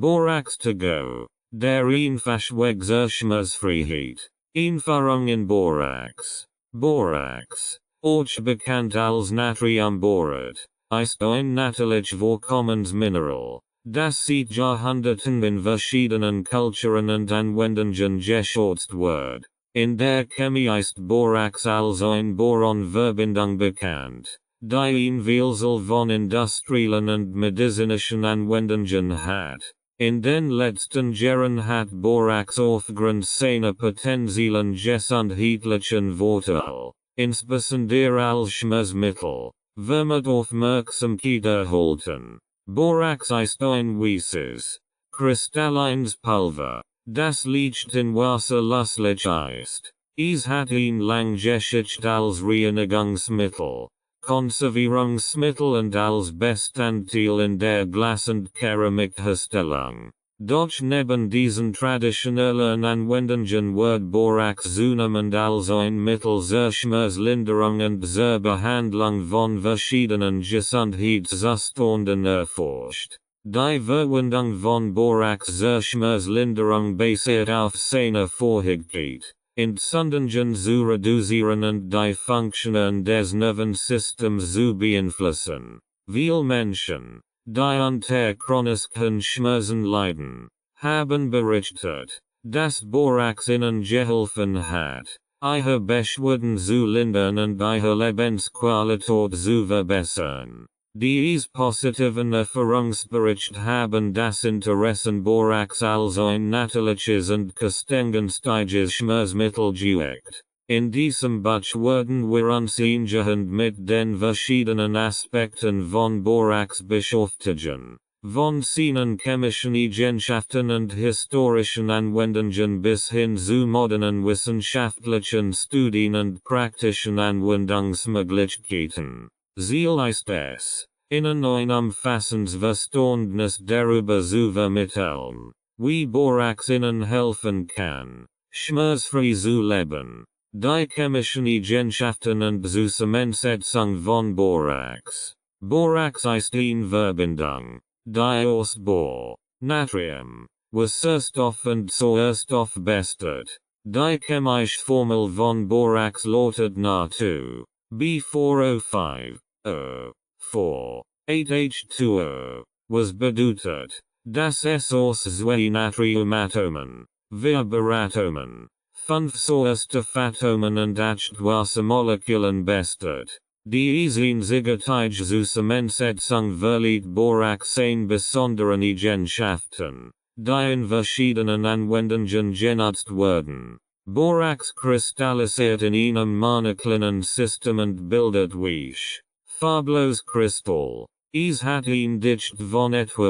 Borax to go. Der Einfachweg zur Schmerzfreiheit. Einführung in Borax. Borax, auch bekannt als Natriumborat, ist ein natürlich vorkommendes Mineral, das seit Jahrhunderten in verschiedenen Kulturen und Anwendungen geschätzt wird. In der Chemie ist Borax als ein Boron-Verbindung bekannt, die ein Vielzahl von industriellen und medizinischen Anwendungen hat. In den letzten Jahren hat Borax aufgrund seiner potenziellen gesundheitlichen Vorteile, insbesondere als Schmerzmittel, vermehrt Aufmerksamkeit erhalten. Borax ist ein weißes, kristallines Pulver, das leicht in Wasser löslich ist. Es hat eine lange Geschichte als Reinigungsmittel, Konservierungsmittel und als Bestandteil in der Glas- und Keramikherstellung. Doch neben diesen traditionellen Anwendungen wird Borax zunehmend als ein Mittel zur Schmerzlinderung und zur Behandlung von verschiedenen Gesundheitszuständen erforscht. Die Verwendung von Borax zur Schmerzlinderung basiert auf seiner Fähigkeit, Entzündungen zu reduzieren und die Funktionen des Nervensystems zu beeinflussen. Viele Menschen, die unter chronischen Schmerzen leiden, haben berichtet, dass Borax ihnen geholfen hat, ihre Beschwerden zu lindern und ihre Lebensqualität zu verbessern. Diese positiven Erfahrungsberichte haben das Interesse Borax als ein natürliches und kostengünstiges Schmerzmittel geweckt. In diesem Buch werden wir uns eingehend mit den verschiedenen Aspekten von Borax beschäftigen, von seinen chemischen Eigenschaften und historischen Anwendungen bis hin zu modernen wissenschaftlichen Studien und praktischen Anwendungsmöglichkeiten. Ziel ist es, Ihnen ein umfassendes Verständnis darüber zu vermitteln, wie Borax Ihnen helfen kann, schmerzfrei zu leben. Die chemischen Eigenschaften und Zusammensetzung von Borax. Borax ist eine Verbindung, die aus Bor, Natrium, Wasserstoff und Sauerstoff besteht. Die chemische Formel von Borax lautet Na2, B4O5, O4, 8H2O, was bedeutet, dass es aus zwei Natriumatomen, vier Beratomen, 5 Sauerstoffatomen und 8 Wassermolekülen besteht. Die einseitige Zusammensetzung verleiht Borax eine besonderen Eigenschaften, die in verschiedenen Anwendungen genutzt werden. Borax kristallisiert in einem monoclinen System und bildet weich, farblos Kristall. Es hat ein Dicht von etwa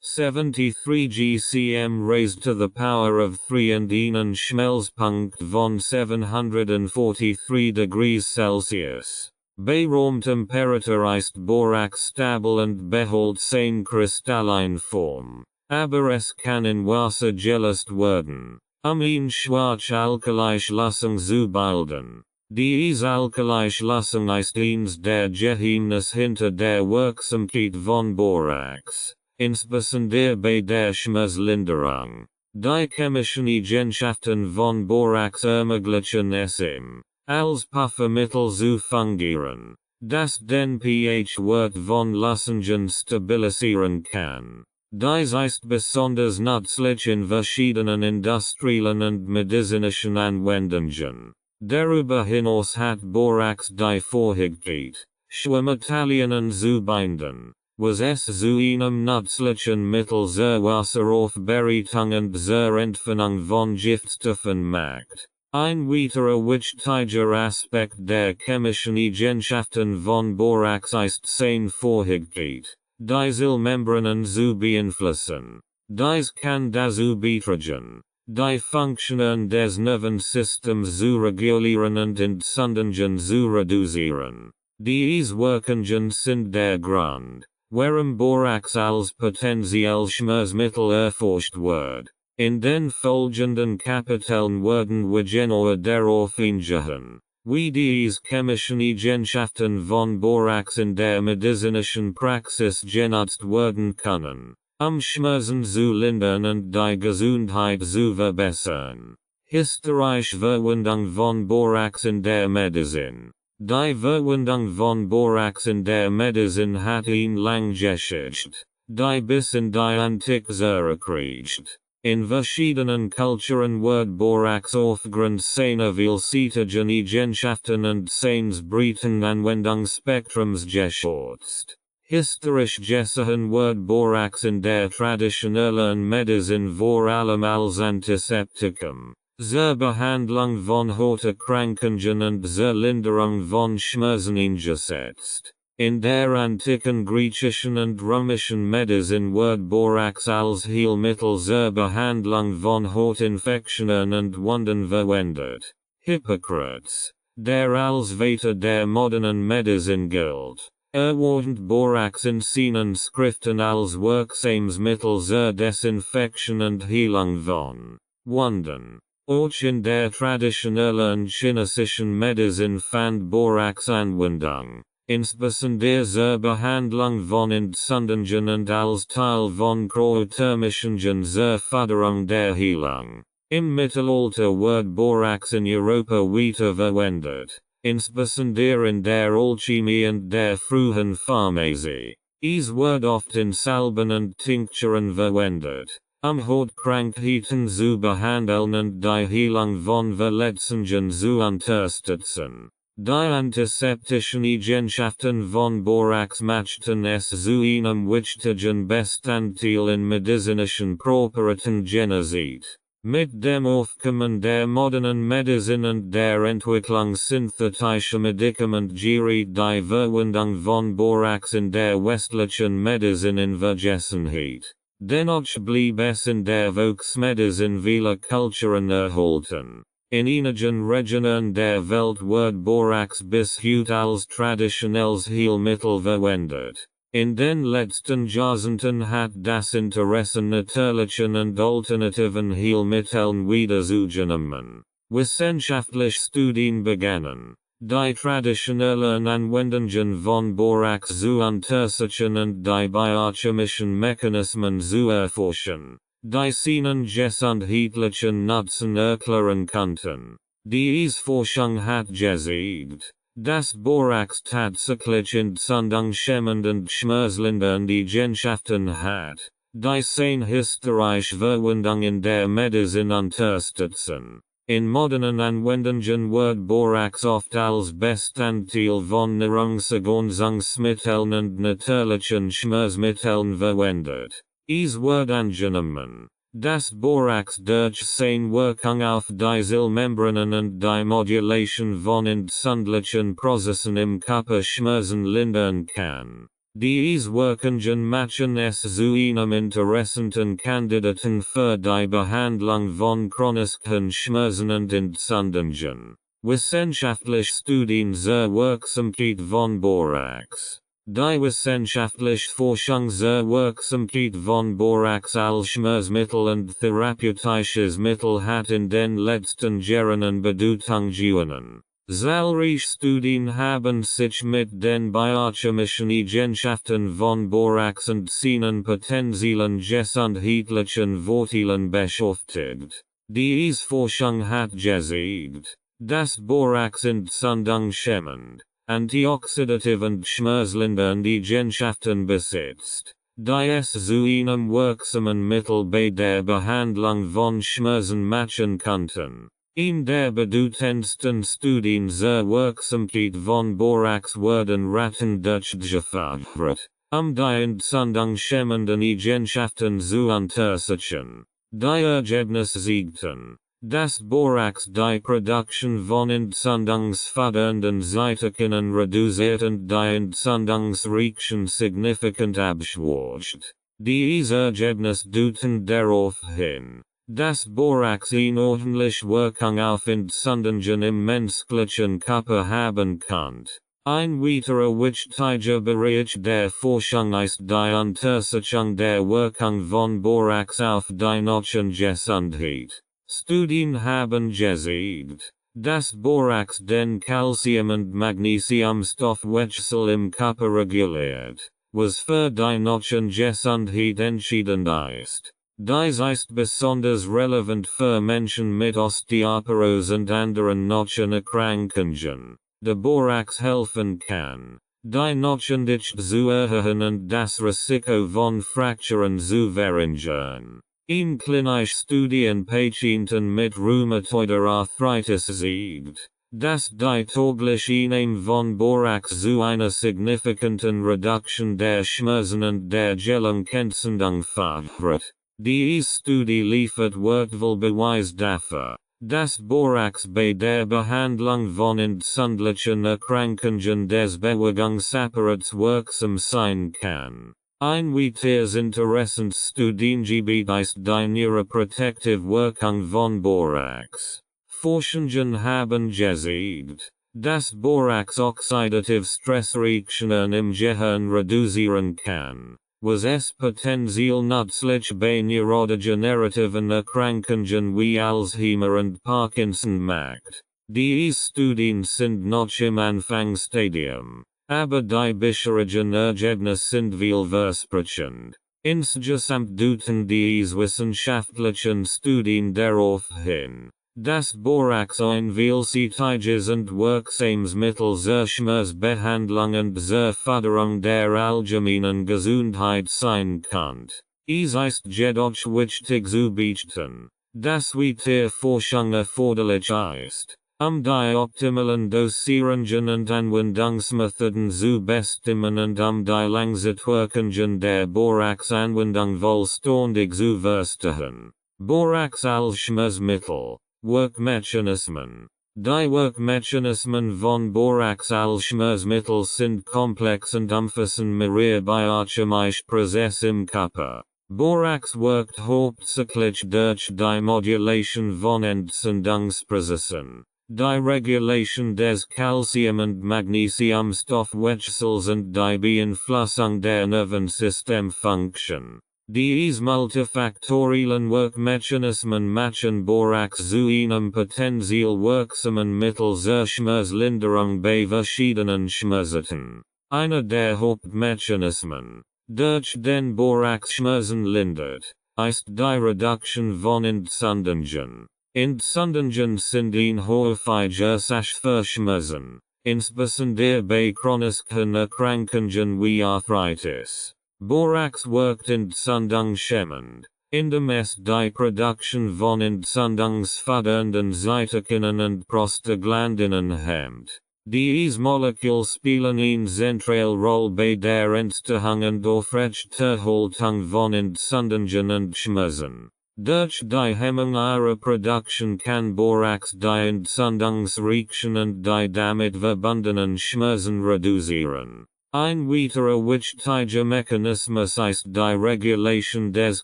1,73 gcm raised to the power of 3 und einen Schmelzpunkt von 743 degrees Celsius. Bei Raumtemperatur ist Borax stabil und behält seine kristalline Form, aber es kann in Wasser gelöst werden, eine schwarz-alkalische Lösung zu bilden. Diese alkalische Lösung ist eines der Geheimnisse hinter der Wirksamkeit von Borax, insbesondere bei der Schmerzlinderung. Die chemischen Eigenschaften von Borax ermöglichen es ihm, als Puffermittel zu fungieren, das den pH-Wert von Lösungen stabilisieren kann. Dies ist besonders nützlich in verschiedenen industriellen und medizinischen Anwendungen. Darüber hinaus hat Borax die Fähigkeit, Schwermetallien zu binden, was es zu einem nützlichen Mittel zur Wasseraufbereitung und zur Entfernung von Giftstoffen macht. Ein weiterer wichtiger Aspekt der chemischen Eigenschaften von Borax ist seine Fähigkeit, die Zellmembranen zu beeinflussen. Dies kann dazu beitragen, die Funktionen des Nervensystems zu regulieren und Entzündungen zu reduzieren. Diese Wirkungen sind der Grund, warum Borax als potenziell Schmerzmittel erforscht wird. In den folgenden Kapiteln werden wir genauer darauf eingehen, wie diese chemischen Eigenschaften von Borax in der medizinischen Praxis genutzt werden können. Schmerzen zu lindern und die Gesundheit zu verbessern. Historische Verwendung von Borax in der Medizin. Die Verwendung von Borax in der Medizin hat eine lange Geschichte, die bis in die Antike zurückreicht. In verschiedenen Kulturen wird Borax aufgrund seiner vielseitigen Eigenschaften und seines breiten Anwendungsspektrums geschätzt. Historisch gesehen wird Borax in der traditionellen Medizin vor allem als Antiseptikum, zur Behandlung von Hauterkrankungen und zur Linderung von Schmerzen eingesetzt. In der antiken griechischen und römischen Medizin wird Borax als Heilmittel zur Behandlung von Hautinfektionen und Wunden verwendet. Hippokrates, der als Vater der modernen Medizin gilt, erwähnt Borax in seinen Schriften als wirksames Mittel zur Desinfektion und Heilung von Wunden. Auch in der traditionellen chinesischen Medizin fand Borax Anwendung, insbesondere zur Behandlung von Entzündungen und als Teil von Kräutermischungen zur Förderung der Heilung. Im Mittelalter wird Borax in Europa weiter verwendet, insbesondere in der Alchemie und der frühen Pharmazie. Es wird oft in Salben und Tinkturen verwendet, Hautkrankheiten zu behandeln und die Heilung von Verletzungen zu unterstützen. Die antiseptischen Eigenschaften von Borax machten es zu einem wichtigen Bestandteil in medizinischen Präparaten Genesit. Mit dem Aufkommen der modernen Medizin und der Entwicklung synthetischer Medikamente geriet die Verwendung von Borax in der westlichen Medizin in Vergessenheit. Dennoch blieb es in der Volksmedizin vieler Kulturen erhalten. In einigen Regionen der Welt wird Borax bis heute als traditionelles Heilmittel verwendet. In den letzten Jahrzehnten hat das Interesse natürlichen und alternativen Heilmitteln wieder zugenommen. Wissenschaftliche Studien begannen, die traditionellen Anwendungen von Borax zu untersuchen und die biochemischen Mechanismen zu erforschen, die seinen gesundheitlichen Nutzen erklären konnten. Diese Forschung hat gezeigt, dass Borax tatsächlich entzündungshemmend und schmerzlindernd Eigenschaften hat, die seine historische Verwendung in der Medizin unterstützen. In modernen Anwendungen wird Borax oft als Bestandteil von Nahrungsergänzungsmitteln und natürlichen Schmerzmitteln verwendet. Es wird angenommen, dass Borax durch seine Wirkung auf die Zellmembranen und die Modulation von entzündlichen Prozessen im Körper Schmerzen lindern kann. Diese Wirkungen machen es zu einem interessanten Kandidaten für die Behandlung von chronischen Schmerzen und Entzündungen. Wissenschaftliche Studien zur Wirksamkeit von Borax. Die wissenschaftliche Forschung zur Wirksamkeit von Borax als Schmerzmittel und therapeutisches Mittel hat in den letzten Jahren an Bedeutung gewonnen. Zahlreiche Studien haben sich mit den biochemischen Eigenschaften von Borax und seinen potenziellen gesundheitlichen Vorteilen beschäftigt. Diese Forschung hat gezeigt, dass Borax entzündungshemmend, antioxidativ und schmerzlindernd Eigenschaften besitzt, die es zu einem wirksamen Mittel bei der Behandlung von Schmerzen machen konnten. In der bedeutendsten Studien zur Wirksamkeit von Borax werden Ratten durchgeführt, die entzündungshemmenden Eigenschaften zu untersuchen. Die Ergebnisse zeigten, dass Borax die Produktion von entzündungsfördernden Cytokinen reduziert und die Entzündungsreaktion signifikant abschwächt. Diese Ergebnisse deuten darauf hin, dass Borax eine ordentliche Wirkung auf Entzündungen im menschlichen Körper haben kann. Ein weiterer wichtiger Bereich der Forschung ist die Untersuchung der Wirkung von Borax auf die Knochengesundheit. Studien haben gezeigt, dass Borax den Calcium- und Magnesiumstoffwechsel im Körper reguliert, was für die Notchen Gesundheit entschieden ist. Dies ist besonders relevant für Menschen mit Osteoporose und anderen Knochenerkrankungen. Der Borax helfen kann, die Knochendichte zu erhöhen und das Risiko von Frakturen zu verringern. In klinisch Studien Patienten mit rheumatoider Arthritis zeigt, dass die tägliche Einnahme von Borax zu einer signifikanten Reduktion der Schmerzen und der Gelenksentzündung führt. Diese Studie liefert wertvoll Beweis dafür, dass Borax bei der Behandlung von entzündlichen Erkrankungen des Bewegungsapparates wirksam sein kann. Ein weiteres interessantes Studiengebiet ist die neuroprotective Wirkung von Borax. Forschungen haben gezeigt, dass Borax oxidative Stressreaktionen im Gehirn reduzieren kann, was es potenziell nützlich bei neurodegenerativen Erkrankungen wie Alzheimer und Parkinson macht. Diese Studien sind noch im Anfangsstadium, aber die bisherigen Ergebnisse sind vielversprechend. Insgesamt deuten diese wissenschaftlichen Studien darauf hin, dass Borax ein vielseitiges und wirksames Mittel zur Schmerzbehandlung und zur Förderung der allgemeinen Gesundheit sein kann. Es ist jedoch wichtig zu beachten, dass weitere Forschung erforderlich ist, die optimalen Dosierungen und Anwendungsmethoden zu bestimmen und die Langzeitwirkungen der Borax-Anwendung vollständig zu verstehen. Borax als Schmerzmittel. Wirkmechanismen. Die Wirkmechanismen von Borax als Schmerzmittel sind komplex und umfassen mehrere biochemische Prozesse im Körper. Borax wirkt hauptsächlich durch die Modulation von Entzündungsprozessen, die Regulation des Calcium- und Magnesiumstoffwechsels und die Beeinflussung der Nervensystemfunktion. Diese multifaktoriellen Wirkmechanismen machen Borax zu einem potenziell wirksamen Mittel zur Schmerzlinderung bei verschiedenen Schmerzarten. Einer der Hauptmechanismen, durch den Borax Schmerzen lindert, ist die Reduktion von Entzündungen. Entzündungen sind ein häufiger Ursache für Schmerzen, insbesondere bei chronischen Erkrankungen wie Arthritis. Borax wirkt entzündungshemmend, indem es die Produktion von entzündungsfördernden Cytokinen und Prostaglandinen hemmt. Diese Moleküle spielen eine zentrale Rolle bei der Entstehung und Aufrechterhaltung von Entzündungen und Schmerzen. Durch die Hemmung ihrer Produktion kann Borax die Entzündungsreaktion und die damit verbundenen Schmerzen reduzieren. Ein weiterer wichtiger Mechanismus ist die Regulation des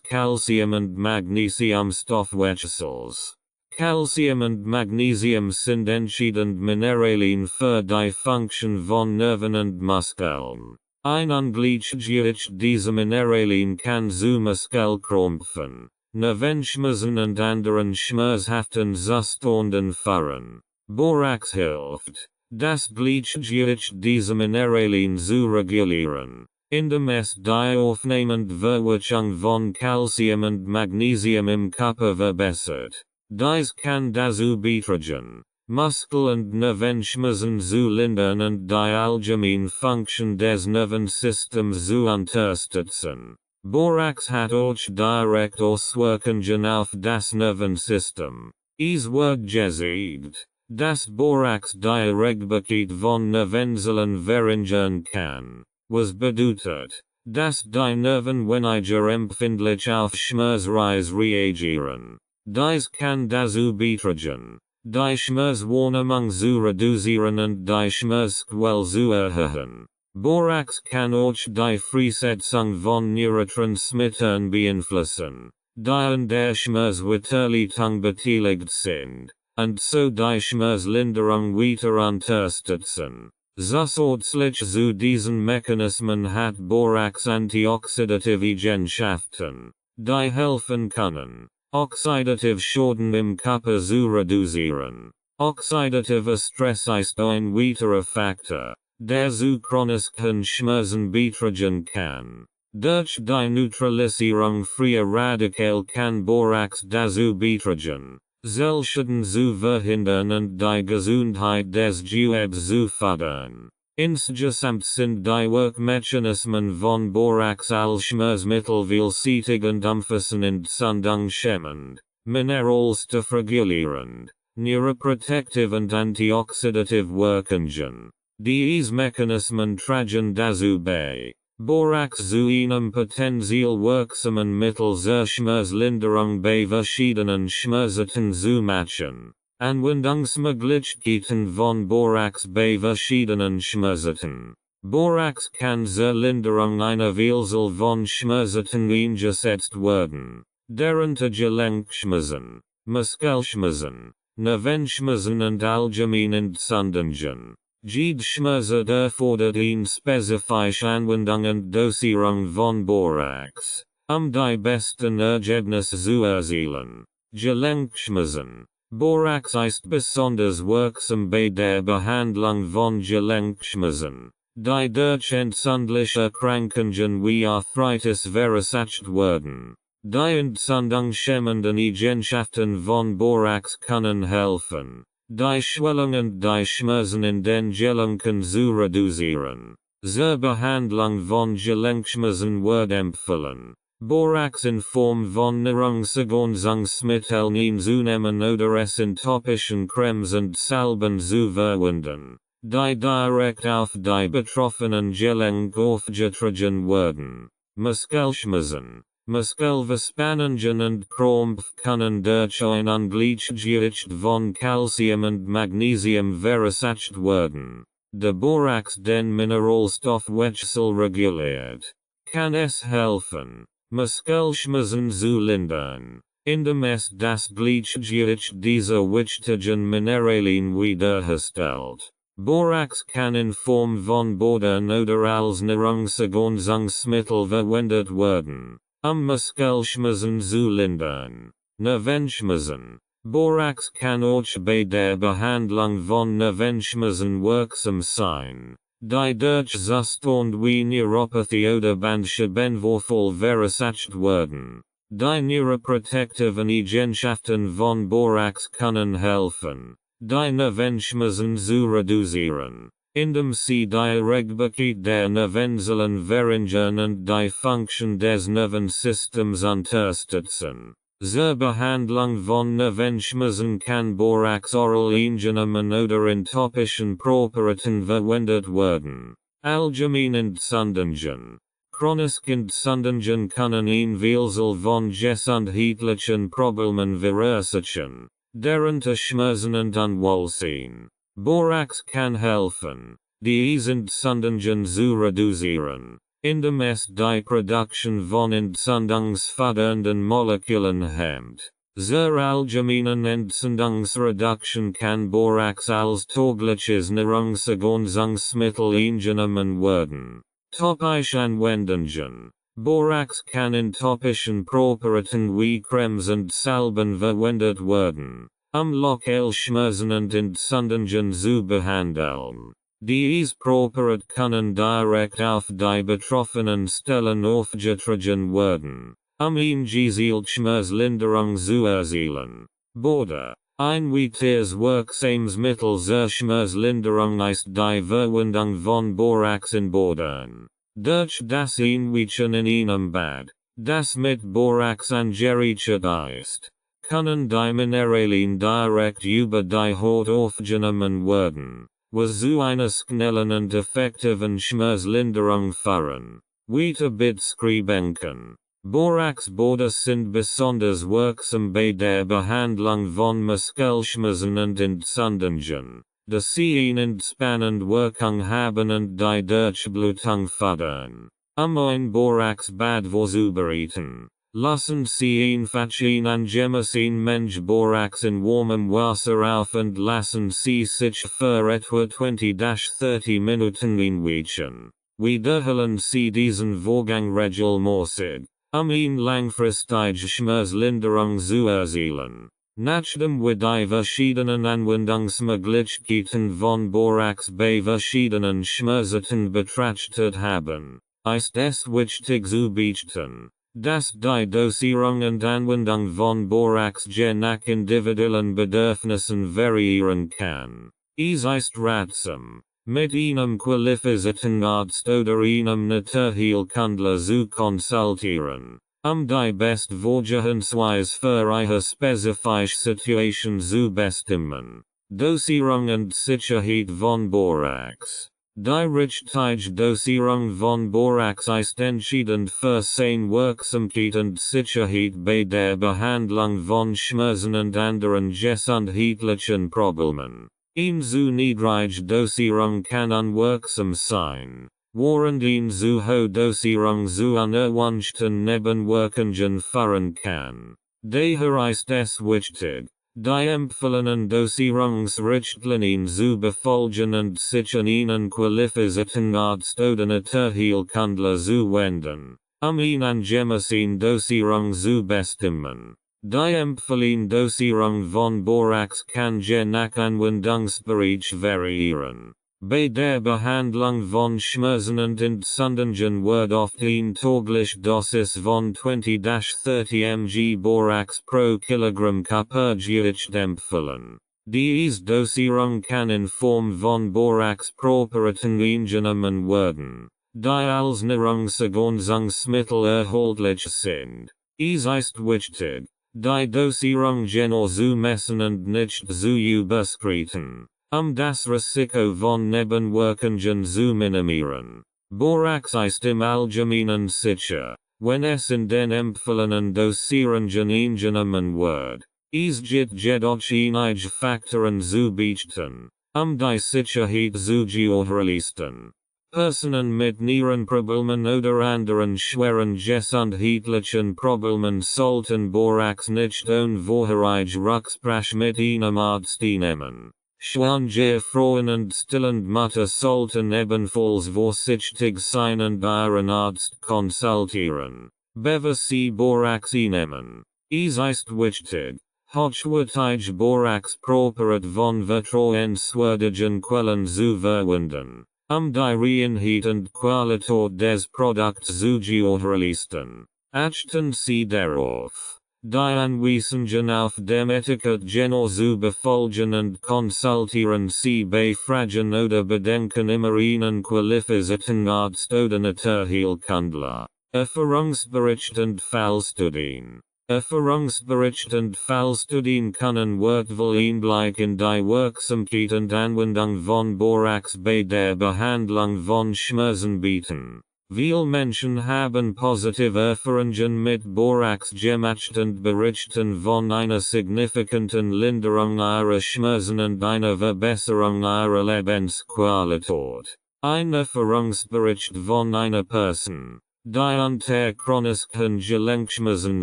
Calcium- und Magnesiumstoffwechsels. Calcium und Magnesium sind entscheidend Mineralien für die Funktion von Nerven und Muskeln. Ein Ungleichgewicht dieser Mineralien kann zu Muskelkrampfen, Nervenschmerzen und anderen schmerzhaften Zuständen führen. Borax hilft, das Gleichgewicht dieser Mineralien zu regulieren, indem es die Aufnahmewirkung von Calcium und Magnesium im Körper verbessert. Dies kann dazu beitragen, Muskel- und Nervenschmerzen zu lindern und die allgemeine Funktion des Nervensystems zu unterstützen. Borax hat auch direkt Auswirkungen auf das Nervensystem. Es wird gezeigt, dass Borax die Regelbarkeit von Nervenzellen verringern kann, was bedeutet, dass die Nerven weniger empfindlich auf Schmerzreiz reagieren. Dies kann dazu beitragen, die Schmerzwahrnehmung zu reduzieren und die Schmerzquelle zu erhöhen. Borax kann auch die Freisetzung von Neurotransmittern beeinflussen, die an der Schmerzverteilung beteiligt sind, und so die Schmerzlinderung weiter unterstützen. Zusätzlich zu diesen Mechanismen hat Borax antioxidative Eigenschaften, die helfen können, oxidative Schäden im Körper zu reduzieren. Oxidativer Stress ist ein weiterer Faktor, der zu chronisken Schmerzen betragen kann. Durch die Neutralisierung freier Radikale kann Borax dazu beitragen, Zellschäden zu verhindern und die Gesundheit des Gewebes zu fördern. Insgesamt sind die Wirkmechanismen von Borax als Schmerzmittel vielseitig und umfassend entzündungshemmend, mineralstoffregulierend, neuroprotective und antioxidative Wirkungen. Diese Mechanismen tragen dazu bei, Borax zu einem potenziell wirksamen Mittel zur Schmerzlinderung bei verschiedenen Schmerzarten zu machen. Anwendungsmöglichkeiten von Borax bei verschiedenen Schmerzarten. Borax kann zur Linderung einer Vielzahl von Schmerzarten eingesetzt werden, darunter Gelenkschmerzen, Muskelschmerzen, Nervenschmerzen und allgemeine Entzündungen. Jede Schmerzart erfordert eine spezifische Anwendung und Dosierung von Borax, die besten Ergebnisse zu erzielen. Gelenkschmerzen. Borax ist besonders wirksam bei der Behandlung von Gelenkschmerzen, die durch entzündliche Erkrankungen wie Arthritis verursacht werden. Die entzündungshemmenden Eigenschaften von Borax können helfen, die Schwellung und die Schmerzen in den Gelenken zu reduzieren. Zur Behandlung von Gelenkschmerzen wird empfohlen, Borax in Form von Nahrungsergänzungsmitteln einzunehmen oder es in topischen Cremes und Salben zu verwenden, die direkt auf die betroffenen Gelenke aufgetragen werden. Muskelschmerzen, Muskelverspannungen und Krampf können durch ein Ungleichgewicht von Calcium und Magnesium verursacht werden. Der Borax den Mineralstoffwechsel reguliert, kann es helfen, Muskelschmerzen zu lindern, indem es das Gleichgewicht dieser wichtigen Mineralien wiederherstellt. Borax kann in Form von Bodern oder als Nahrungsergänzungsmittel verwendet werden, Muskelschmerzen zu lindern. Nervenschmerzen. Borax kann auch bei der Behandlung von Nervenschmerzen wirksam sein, die durch Zustand wie Neuropathie oder Bandscheibenvorfall verursacht werden. Die neuroprotectiven Eigenschaften von Borax können helfen, die Nervenschmerzen zu reduzieren, indem sie die Regelbarkeit der Nervenzellen verringern und die Funktion des Nervensystems unterstützen. Zur Behandlung von Nervenschmerzen kann Borax oral eingenommen oder in topischen Präparaten verwendet werden. Allgemeine Entzündungen. Chronische Entzündungen können eine Vielzahl von gesundheitlichen Problemen verursachen, darunter Schmerzen und Unwohlsein. Borax kann helfen, diese Entzündungen zu reduzieren, indem es die Produktion von entzündungsfördernden Molekülen hemmt. Zur allgemeinen Entzündungsreduktion kann Borax als tägliches Nahrungsergänzungsmittel eingenommen werden. Topische Anwendungen. Borax kann in topischen Präparaten wie Cremes und Salben verwendet werden, Lokalschmerzen und Entzündungen zu behandeln. Diese Präparate können direkt auf die betroffenen Stellen aufgetragen werden, eine gezielte Schmerzlinderung zu erzielen. Oder, ein weiteres wirksames Mittel zur Schmerzlinderung ist die Verwendung von Borax in Bodern. Durch das Einweichen in einem Bad, das mit Borax angerichtet ist, können die Mineralien direkt über die Haut aufgenommen werden, was zu einer schnellen und effektiven Schmerzlinderung führen. Weiter beschreiben. Borax-Boder sind besonders wirksam bei der Behandlung von Muskelschmerzen und Entzündungen, da sie eine entspannende Wirkung haben und die Durchblutung fördern. Ein Borax-Bad vorzubereiten, lassen Sie einfach ein angemessenen Mensch Borax in warmem Wasser auf und lassen Sie sich für etwa 20-30 Minuten einweichen. Wiederholen Sie diesen Vorgang regelmäßig, eine langfristige Schmerzlinderung zu erzielen. Nachdem wir die verschiedenen Anwendungsmöglichkeiten von Borax bei verschiedenen Schmerzen betrachtet haben, ist es wichtig zu beachten, dass die Dosierung und Anwendung von Borax je nach individuellen Bedürfnissen variieren kann. Es ist ratsam, mit einem qualifizierten Arzt oder einem Naturheilkundler zu konsultieren, die Bestvorgehensweise für eine spezifische Situation zu bestimmen. Dosierung und Sicherheit von Borax. Die richtige Dosierung von Borax ist entscheidend für seine Wirksamkeit und Sicherheit bei der Behandlung von Schmerzen und anderen gesundheitlichen Problemen. Eine zu niedrige Dosierung kann unwirksam sein, während eine zu hohe Dosierung zu unerwünschten Nebenwirkungen führen kann. Daher ist es wichtig, die empfohlenen Dosierungsrichtlinien zu befolgen und sich an einen qualifizierten Arzt oder Naturheilkundler zu wenden, eine angemessene Dosierung zu bestimmen. Die empfohlene Dosierung von Borax kann je nach Anwendungsbereich variieren. Bei der Behandlung von Schmerzen und Entzündungen wird oft eine tägliche Dosis von 20–30 mg Borax pro Kilogramm Körpergewicht empfohlen. Diese Dosierung kann in Form von Borax-Präparaten eingenommen werden, die als Nahrungsergänzungsmittel erhältlich sind. Es ist wichtig, die Dosierung genau zu messen und nicht zu überschreiten, das Risiko von Nebenwirkungen zu minimieren. Borax ist im Allgemeinen sicher, wenn es in den empfohlenen Dosierungen eingenommen wird. Es gibt jedoch einige Faktoren zu beachten, die Sicherheit zu gewährleisten. Personen mit Nierenproblemen oder anderen schweren gesundheitlichen Problemen sollten Borax nicht unvorherige Rücksprache mit einem Arzt nehmen. Schwangere Frauen und stillende Mütter sollten ebenfalls vorsichtig sein und ihren Arzt konsultieren, bevor sie Borax nehmen. Es ist wichtig, hochwertige Borax-Präparat von vertrauenswürdigen Quellen zu verwenden, die Reinheit und Qualität des Produkts zu gewährleisten. Achten Sie darauf, die Anweisungen auf dem Etikett genau zu befolgen und konsultieren Sie bei Fragen oder Bedenken immer einen qualifizierten Arzt oder Naturheilkundler. Erfahrungsbericht und Fallstudien. Erfahrungsbericht und Fallstudien können wertvoll Einblick in die Wirksamkeit und Anwendung von Borax bei der Behandlung von Schmerzen bieten. Viele Menschen haben positive Erfahrungen mit Borax gemacht und berichten von einer signifikanten Linderung ihrer Schmerzen und einer Verbesserung ihrer Lebensqualität. Ein Erfahrungsbericht von einer Person, die unter chronischen Gelenkschmerzen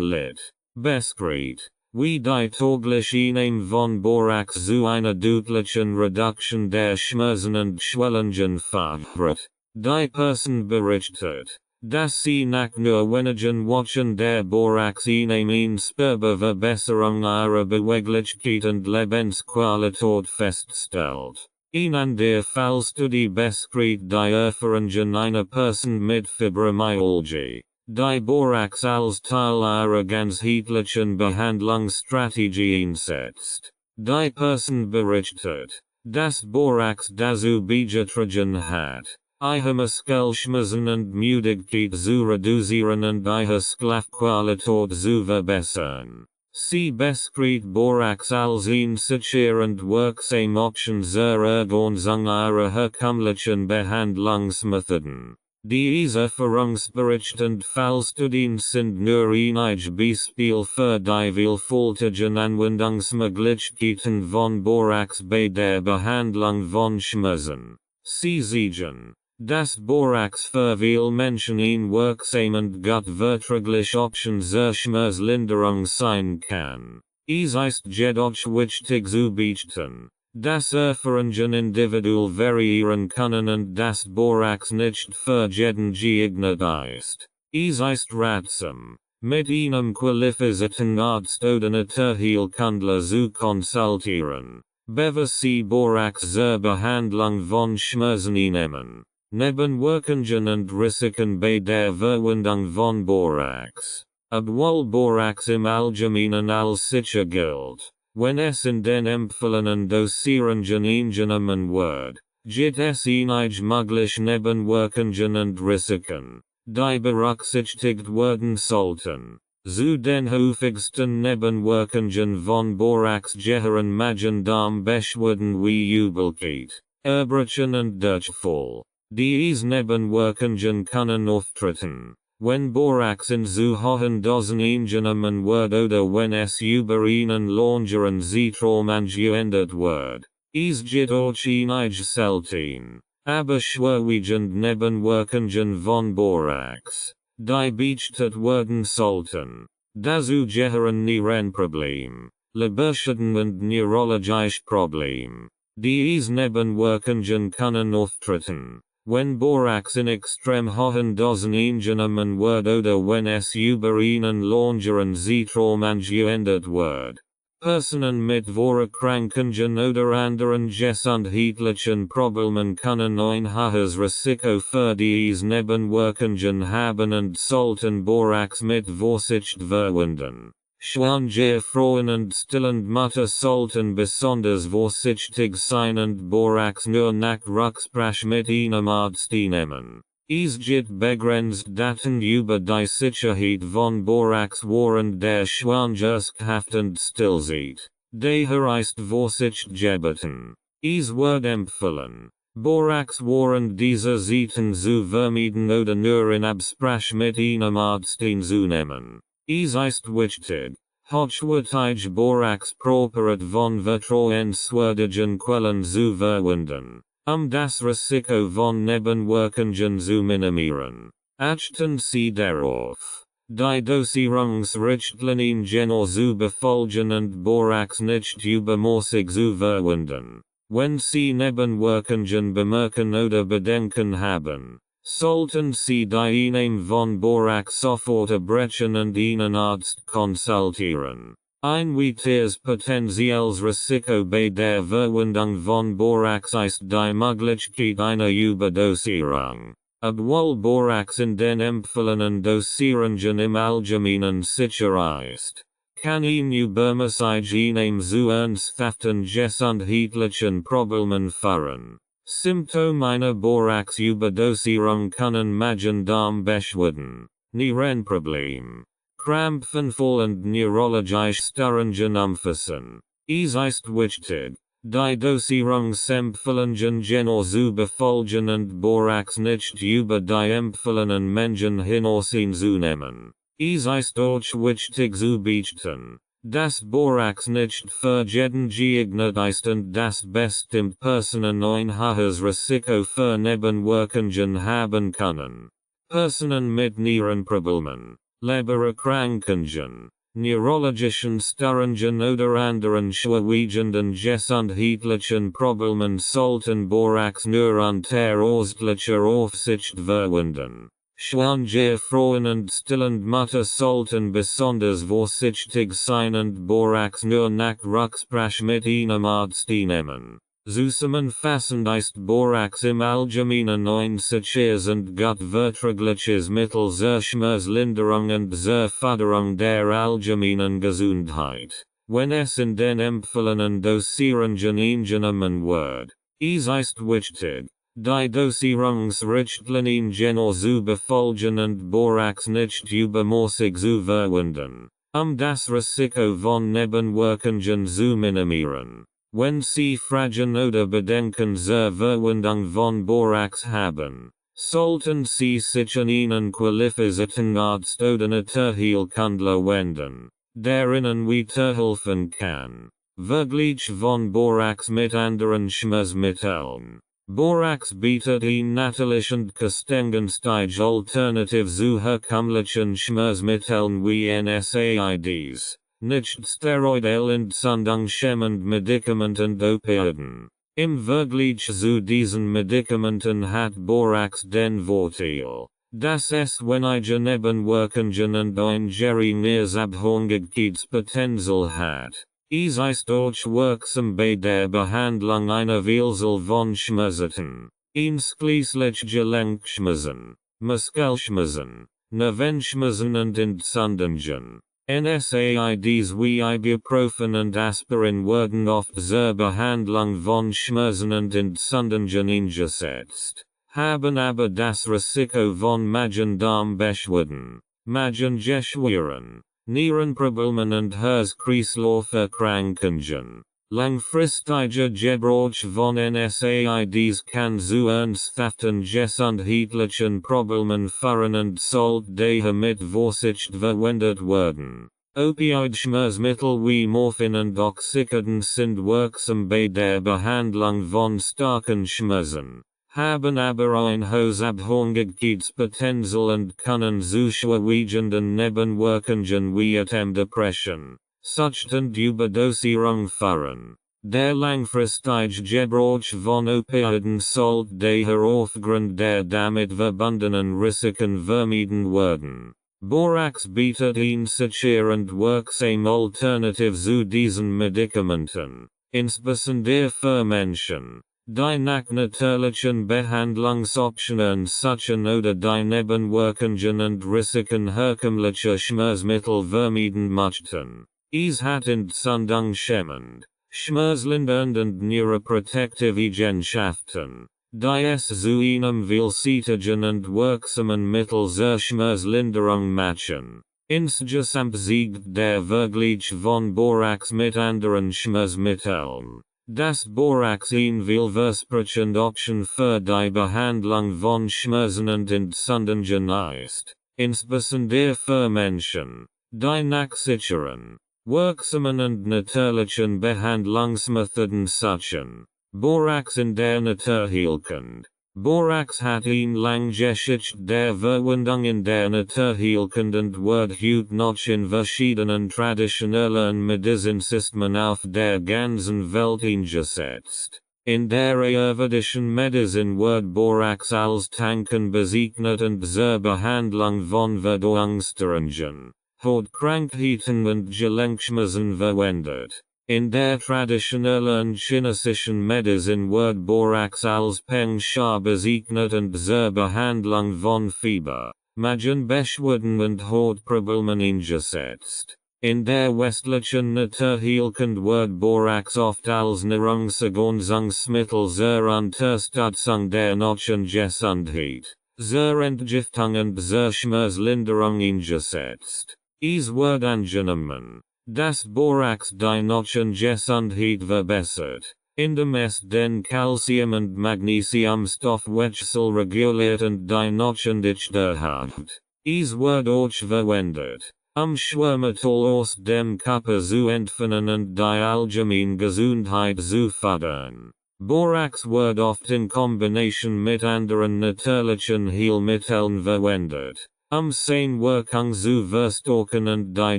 litt, beschreibt, wie die tägliche Einnahme von Borax zu einer deutlichen Reduktion der Schmerzen und Schwellungen führt. Die Person berichtet, dass sie nach nur wenigen Wochen der Borax-Einnahme spürbare Verbesserung ihrer Beweglichkeit und Lebensqualität feststellt. In der Fallstudie beschreibt die Erfahrungen einer Person mit Fibromyalgie, die Borax als Teil ihrer ganzheitlichen Behandlungsstrategie einsetzt. Die Person berichtet, dass Borax dazu beigetragen hat, ihre Muskelschmerzen und Müdigkeit zu reduzieren und ihre Schlafqualität zu verbessern. Sie beschreibt Borax als ein sicher und wirksam Option zur Ergänzung ihrer herkömmlichen Behandlungsmethoden. Diese Erfahrungsberichte und Fallstudien sind nur einige Beispiele für die vielfältigen Anwendungsmöglichkeiten von Borax bei der Behandlung von Schmerzen. Sie sehen, dass Borax für viele Menschen ein wirksam und gut verträgliche Option zur Schmerzlinderung sein kann. Es ist jedoch wichtig zu beachten, dass Erfahrungen individuell variieren können und dass Borax nicht für jeden geeignet ist. Es ist ratsam, mit einem qualifizierten Arzt oder Naturheilkundler zu konsultieren, bevor sie Borax zur Behandlung von Schmerzen nehmen. Nebenwirkungen und Risiken bei der Verwendung von Borax. Obwohl Borax im Allgemeinen als sicher gilt, wenn es in den empfohlenen Dosierungen eingenommen wird, gibt es einige mögliche Nebenwirkungen und Risiken, die berücksichtigt werden sollten. Zu den häufigsten Nebenwirkungen von Borax gehören Magen-Darm-Beschwerden wie Übelkeit, Erbrechen und Durchfall. Diese Nebenwirkungen können auftreten, wenn Borax in zu hohen Dosen eingenommen wird oder wenn es über einen längeren Zeitraum angewendet wird. Es gibt auch einige selten, aber schwerwiegende Nebenwirkungen von Borax, die beachtet werden sollten. Dazu gehören Nierenproblem, Leberschäden und neurologische Probleme. Diese Nebenwirkungen können auftreten, wenn Borax in extrem hohen Dosen eingenommen wird oder wenn es über einen längeren Zeitraum angewendet wird. Personen mit Vorerkrankungen oder anderen gesundheitlichen Problemen können ein hohes Risiko für diese Nebenwirkungen haben und sollten Borax mit Vorsicht verwenden. Schwangere Frauen und stillende Mütter sollten besonders vorsichtig sein und Borax nur nach Rücksprache mit einem Arzt nehmen. Es gibt begrenzt Daten über die Sicherheit von Borax während der Schwangerschaft und Stillzeit. Daher ist Vorsicht gebeten. Es wird empfohlen, Borax während dieser Zeiten zu vermeiden oder nur in Absprache mit einem Arzt einzunehmen. Es ist wichtig, hochwertige Borax Präparat von vertrauenswürdigen Quellen zu verwenden, das Risiko von Nebenwirkungen zu minimieren. Achten Sie darauf, die Dosierungsrichtlinien genau zu befolgen und Borax nicht übermäßig zu verwenden. Wenn Sie Nebenwirkungen bemerken oder Bedenken haben, sollten Sie die Einnahme von Borax sofort abbrechen und einen Arzt konsultieren. Ein weiteres potenzielles Risiko bei der Verwendung von Borax ist die Möglichkeit einer Überdosierung. Obwohl Borax in den empfohlenen Dosierungen im Allgemeinen sicher ist, kann ihn übermäßig Einnahme zu ernsthaften gesundheitlichen Problemen führen. Symptome einer Borax-Überdosierung können Magen-Darm-Beschwerden, Nierenproblem, Krampfanfall und neurologische Störungen umfassen. Es ist wichtig, die Dosierungsempfehlungen genau zu befolgen und Borax nicht über die empfohlenen Mengen hinaus einzunehmen. Es ist auch wichtig zu beachten, dass Borax nicht für jeden geeignet ist und dass bestimmte Personen ein hohes Risiko für Nebenwirkungen haben können. Personen mit Nierenproblemen, Lebererkrankungen, neurologischen Störungen oder anderen schwerwiegenden gesundheitlichen Problemen sollten Borax nur unter ärztlicher Aufsicht verwenden. Schwangere Frauen und stillende Mütter sollten besonders vorsichtig sein und Borax nur nach Rücksprache mit einem Arzt nehmen. Zusammenfassend ist Borax im Allgemeinen ein sicheres und gutverträgliches Mittel zur Schmerzlinderung und zur Förderung der allgemeinen Gesundheit, wenn es in den empfohlenen Dosierungen eingenommen wird. Es ist wichtig, die Dosierungsrichtlinien genau zu befolgen und Borax nicht übermäßig zu verwenden, das Risiko von Nebenwirkungen zu minimieren. Wenn Sie Fragen oder Bedenken zur Verwendung von Borax haben, sollten Sie sich an einen qualifizierten Arzt oder Naturheilkundler wenden, der Ihnen weiterhelfen kann. Vergleich von Borax mit anderen Schmerzmitteln. Borax bietet ein natürlich und kostengünstig Alternativ zu herkömmlichen Schmerzmitteln wie NSAIDs, nicht steroidal entzündungshemmend Medikamenten und Opioiden. Im Vergleich zu diesen Medikamenten hat Borax den Vorteil, Das es wenige Nebenwirkungen und ein geringeres Abhängigkeitspotenzial hat. Es ist wirksam bei der Behandlung einer Vielzahl von Schmerzen, einschließlich Gelenkschmerzen, Muskelschmerzen, Nervenschmerzen und Entzündungen. NSAIDs wie Ibuprofen und Aspirin werden oft zur Behandlung von Schmerzen und Entzündungen eingesetzt, haben aber das Risiko von Magen-Darm-Beschwerden, Magengeschwüren, Nierenproblemen und Herz-Kreislauf-Erkrankungen. Langfristige Gebrauch von NSAIDs kann zu ernsthaften gesundheitlichen Problemen führen und sollte daher mit Vorsicht verwendet werden. Opioid-Schmerzmittel wie Morphin und Oxycodon sind wirksam bei der Behandlung von starken Schmerzen, haben aber ein hohes Abhängigkeitspotenzial und können zu schwerwiegenden Nebenwirkungen wie Atemdepression, Sucht und Überdosierung führen. Der langfristige Gebrauch von Opioiden sollte daher aufgrund der damit verbundenen Risiken vermieden werden. Borax bietet ein sicher und wirksam Alternativ zu diesen Medikamenten, insbesondere für Menschen, die nach natürlichen Behandlungsoptionen suchen oder die Nebenwirkungen und Risiken herkömmlicher Schmerzmittel vermieden möchten. Es hat entzündungshemmend, schmerzlindernd und neuroprotective Eigenschaften, die es zu einem vielseitigen und wirksamen Mittel zur Schmerzlinderung machen. Insgesamt siegt der Vergleich von Borax mit anderen Schmerzmitteln, dass Borax ein vielversprechend Option für die Behandlung von Schmerzen und Entzündungen ist, insbesondere für Menschen, die nach sicheren, wirksamen und natürlichen Behandlungsmethoden suchen. Borax in der Natur heilkend. Borax hat ein lang Geschichte der Verwendung in der Natur heilkend und wird heute noch in verschiedenen traditionellen Medizinsystemen auf der ganzen Welt eingesetzt. In der ayurvedischen Medizin wird Borax als Tanken bezeichnet und zur Behandlung von Verdauungsstörungen, Hautkrankheiten und Gelenkschmerzen verwendet. In der traditionellen chinesischen Medizin wird Borax als Peng Sha bezeichnet und zur Behandlung von Fieber, Magenbeschwerden und Hautproblemen eingesetzt. In der westlichen Naturheilkunde wird Borax oft als Nahrungsergänzungsmittel zur Unterstützung der nötigen Gesundheit, zur Entgiftung und zur Schmerzlinderung eingesetzt. Es wird angenommen, dass Borax die nötigen Gesundheit verbessert, indem es den Calcium- und Magnesiumstoffwechsel reguliert und die nötigen Dichte hat. Es wird auch verwendet, Schwermetall aus dem Körper zu entfernen und die allgemeine Gesundheit zu fördern. Borax wird oft in Kombination mit anderen natürlichen Heilmitteln verwendet, seine Wirkung zu verstärken und die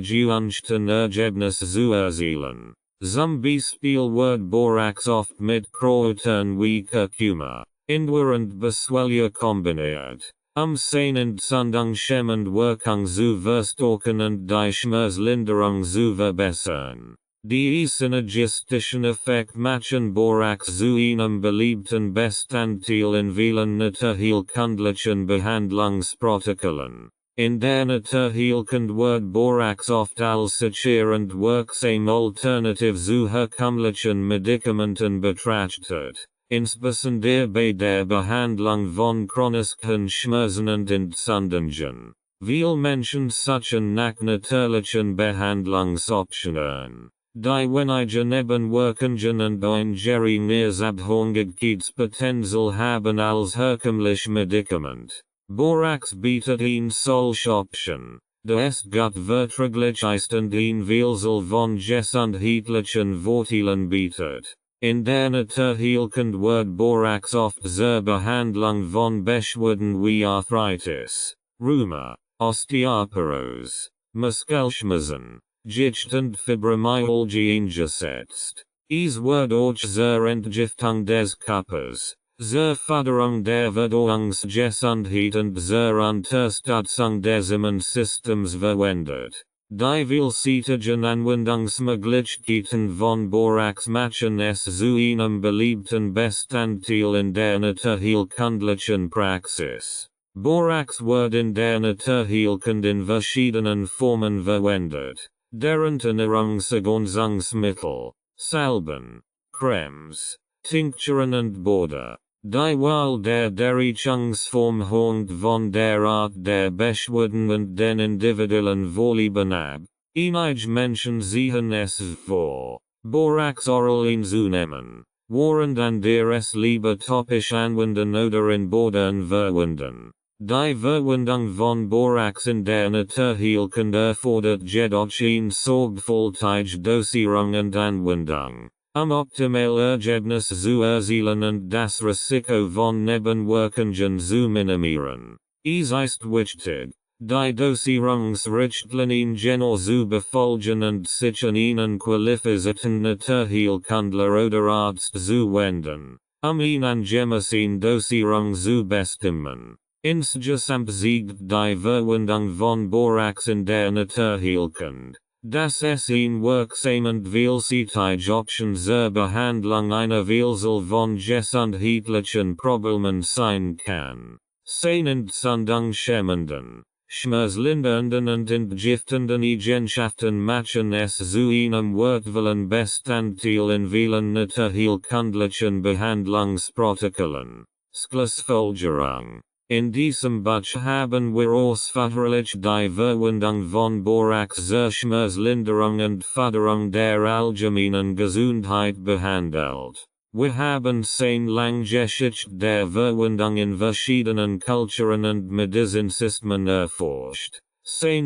gewünschten Ergebnisse zu erzielen. Zum Beispiel wird Borax oft mit Kräutern wie Kurkuma, Ingwer und Boswellia kombiniert, seine entzündungshemmende Wirkung zu verstärken und die Schmerzlinderung zu verbessern. Die synergistischen Effekt machen Borax zu einem beliebten Bestandteil in vielen naturheilkundlichen Behandlungsprotokollen. In der Naturheilkunde wird Borax oft als sicher und wirksam Alternativ zu herkömmlichen Medikamenten betrachtet, insbesondere bei der Behandlung von chronischen Schmerzen und Entzündungen. Viele Menschen suchen nach natürlichen Behandlungsoptionen, die wenige Nebenwirkungen und ein geringeres Abhängigkeitspotenzial haben als herkömmliche Medikament. Borax bietet eine solche Option, da es gut verträglich ist und eine Vielzahl von gesundheitlichen Vorteilen bietet. In der Naturheilkunde wird Borax oft zur Behandlung von Beschwerden wie Arthritis, Rheuma, Osteoporose, Muskelschmerzen, Gicht und Fibromyalgie eingesetzt. Es wird auch zur Entgiftung des Körpers, zur Förderung der Verdauungsgesundheit und zur Unterstützung des Immunsystems verwendet. Die vielseitigen Anwendungsmöglichkeiten von Borax machen es zu einem beliebten Bestandteil in der naturheilkundlichen Praxis. Borax wird in der Naturheilkunde in verschiedenen Formen verwendet. Deren Ernährungsergänzungsmittel, Salben, Cremes, Tinkturen und Bäder. Die Wahl der Darreichungsform hängt von der Art der Beschwerden und den individuellen Vorlieben ab. Einige Menschen ziehen es vor, Borax oral einzunehmen, während andere es lieber topisch anwenden oder in Bädern verwenden. Die Verwendung von Borax in der Naturheilkunde erfordert jedoch eine sorgfältige Dosierung und Anwendung, optimal Ergebnis zu erzielen und das Risiko von Nebenwirkungen zu minimieren. Es ist wichtig, die Dosierungsrichtlinien genau zu befolgen und sich an einen qualifizierten Naturheilkundler oder Arzt zu wenden, eine angemessene Dosierung zu bestimmen. Insgesamt siegt die Verwendung von Borax in der Naturheilkunde, dass es ein wirksam vielseitige Option zur Behandlung einer Vielzahl von gesundheitlichen Problemen sein kann. Entzündungshemmenden, schmerzlindernden und entgiftenden Eigenschaften machen es zu einem wertvollen Bestandteil in vielen naturheilkundlichen Behandlungsprotokollen. Schlussfolgerung. In diesem Buch haben wir ausführlich die Verwendung von Borax zur Schmerzlinderung und Förderung der allgemeinen Gesundheit behandelt. Wir haben eine lange Geschichte der Verwendung in verschiedenen Kulturen und Medizinsystemen erforscht,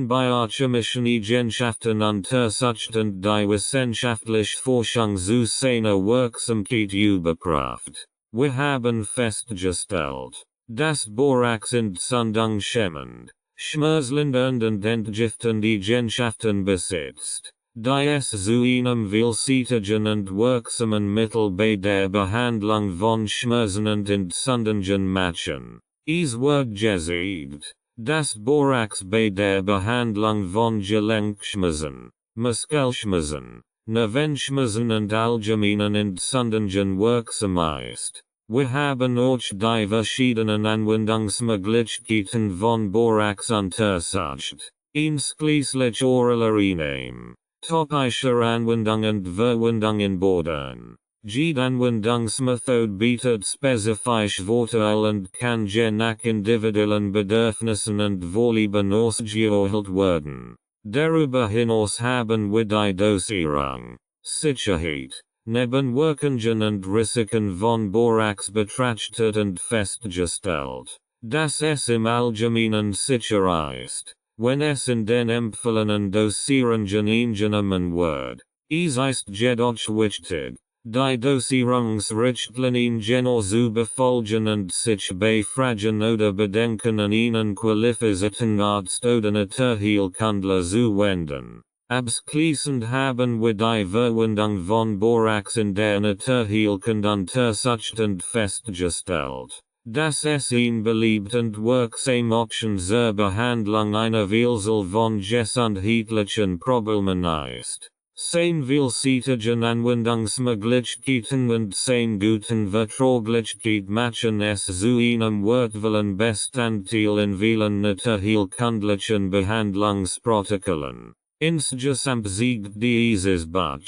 biochemischen Eigenschaften untersucht und die wissenschaftliche Forschung zu seiner Wirksamkeit überprüft. Wir haben festgestellt, dass Borax entzündungshemmend, schmerzlindernd und entgiftend Eigenschaften besitzt, die es zu einem vielseitigen und wirksamen Mittel bei der Behandlung von Schmerzen und Entzündungen machen. Es wird gesagt, dass Borax bei der Behandlung von Gelenkschmerzen, Muskelschmerzen, Nervenschmerzen und allgemeinen Entzündungen wirksam ist. Wir haben auch die verschiedenen Anwendungsmöglichkeiten von Borax untersucht, einschließlich oraler Einnahme, topischer Anwendung und Verwendung in Bädern. Jede Anwendungsmethode bietet spezifische Vorteile und kann je nach individuellen Bedürfnissen und Vorlieben ausgewählt werden. Darüber hinaus haben wir die Dosierung, Sicherheit, Nebenwirkungen und Risiken von Borax betrachtet und festgestellt, dass es im Allgemeinen sicher ist, wenn es in den empfohlenen Dosierungen eingenommen wird. Es ist jedoch wichtig, die Dosierungsrichtlinien genau zu befolgen und sich bei Fragen oder Bedenken an einen qualifizierten Arzt oder Naturheilkundler zu wenden. Abschließend haben wir die Verwendung von Borax in der Naturheilkunde untersucht und festgestellt, dass es ein beliebt und wirksam Option zur Behandlung einer Vielzahl von gesundheitlichen Problemen ist. Seine vielseitigen Anwendungsmöglichkeiten und seine guten Vertraglichkeit machen es zu einem wertvollen Bestandteil in vielen naturheilkundlichen Behandlungsprotokollen. Insgesamt siegt dieses Buch,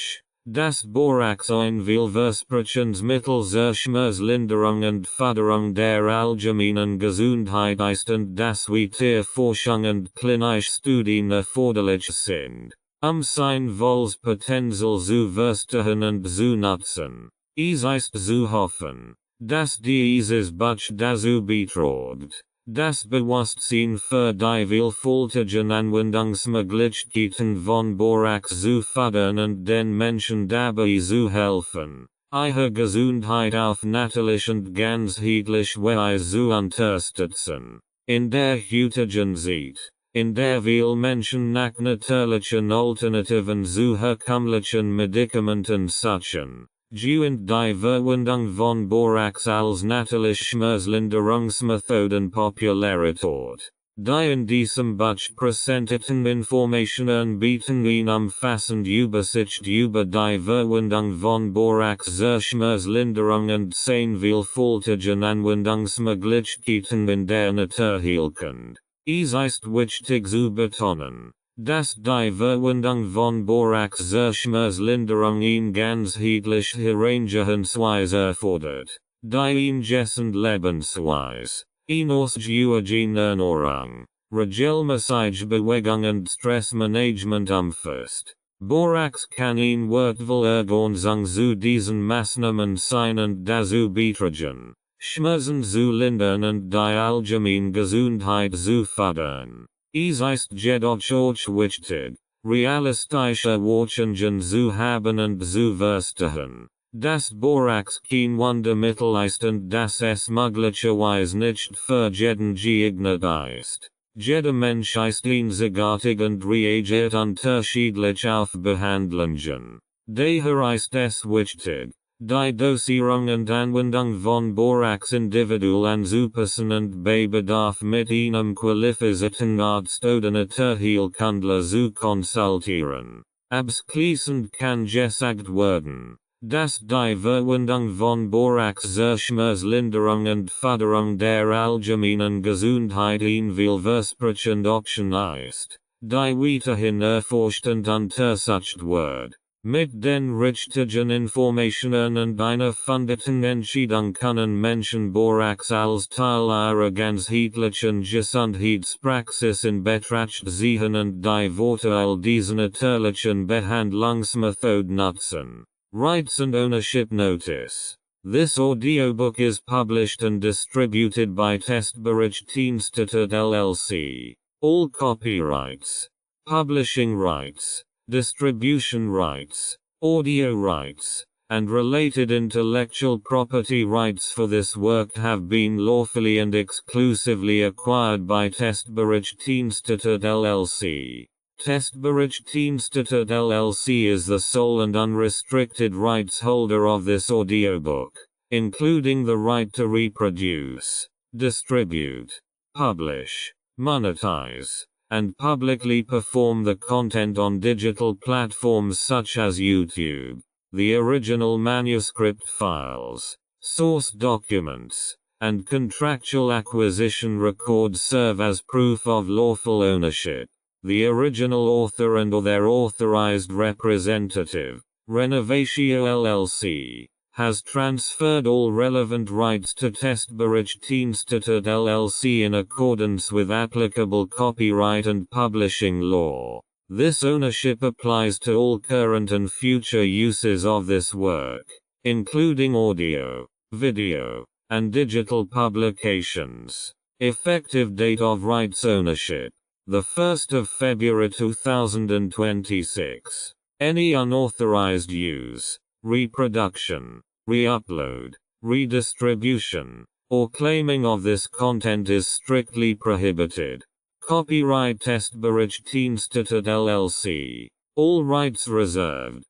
dass Borax ein Heilversprechenmittel zur Schmerzlinderung und Förderung der allgemeinen Gesundheit ist und dass Tierforschung und klinische Studien erforderlich sind, sein Wohlspotenzial zu verstehen und zu nutzen. Es ist zu hoffen, dass dieses Buch dazu beiträgt, das Bewusstsein für die vielfältigen Anwendungsmöglichkeiten von Borax zu fördern und den Menschen dabei zu helfen, ihre Gesundheit auf natürlich und ganzheitlich Weise zu unterstützen. In der heutigen Zeit, in der viele Menschen nach natürlichen Alternativen zu herkömmlichen Medikamenten suchen, Gewend die Verwendung von Borax als Natürlichschmerzlinderungsmethode Popularität. Die in diesem Buch präsentierten Informationen bieten eine umfassende Übersicht über die Verwendung von Borax zur Schmerzlinderung und 10 vielfältigen Anwendungsmöglichkeiten in der Naturheilkunde. Es ist wichtig zu betonen, dass die Verwendung von Borax zur Schmerzlinderung eine ganzheitliche Herangehensweise erfordert, die ingessend Lebensweise, ausgewogene Ernährung, regelmäßige Bewegung und Stressmanagement umfasst. Borax kann eine wertvolle Ergänzung zu diesen Maßnahmen sein und dazu beitragen, Schmerzen zu lindern und die allgemeine Gesundheit zu fördern. Es ist jedoch auch wichtig, realistische Erwartungen zu haben und zu verstehen, dass Borax kein Wundermittel ist und dass es möglicherweise nicht für jeden geeignet ist. Jeder Mensch ist einzigartig und reagiert unterschiedlich auf Behandlungen. Daher ist es wichtig, die Dosierung und Anwendung von Borax individuell anzupassen und bei Bedarf mit einem qualifizierten Arzt oder Naturheilkundler zu konsultieren. Abschließend kann gesagt werden, dass die Verwendung von Borax zur Schmerzlinderung und Förderung der allgemeinen Gesundheit ein vielversprechende Option ist, die weiterhin erforscht und untersucht wird. Mit den richtigen Informationen und einer fundierten Entscheidung können Menschen Borax als Teil ihrer ganzheitlichen Gesundheitspraxis in Betracht ziehen und die Vorteile dieser natürlichen Behandlungsmethode nutzen. Rights and Ownership Notice. This audiobook is published and distributed by Testbericht-Institute LLC. All copyrights, publishing rights, distribution rights, audio rights, and related intellectual property rights for this work have been lawfully and exclusively acquired by Testbericht-Institute LLC. Testbericht-Institute LLC is the sole and unrestricted rights holder of this audiobook, including the right to reproduce, distribute, publish, monetize, and publicly perform the content on digital platforms such as YouTube. The original manuscript files, source documents, and contractual acquisition records serve as proof of lawful ownership. The original author and or their authorized representative, Renovatio LLC, has transferred all relevant rights to Testbericht-Institute LLC in accordance with applicable copyright and publishing law. This ownership applies to all current and future uses of this work, including audio, video, and digital publications. Effective date of rights ownership: the 1st of February 2026. Any unauthorized use, reproduction, re-upload, redistribution, or claiming of this content is strictly prohibited. Copyright Testbericht-Institute LLC. All rights reserved.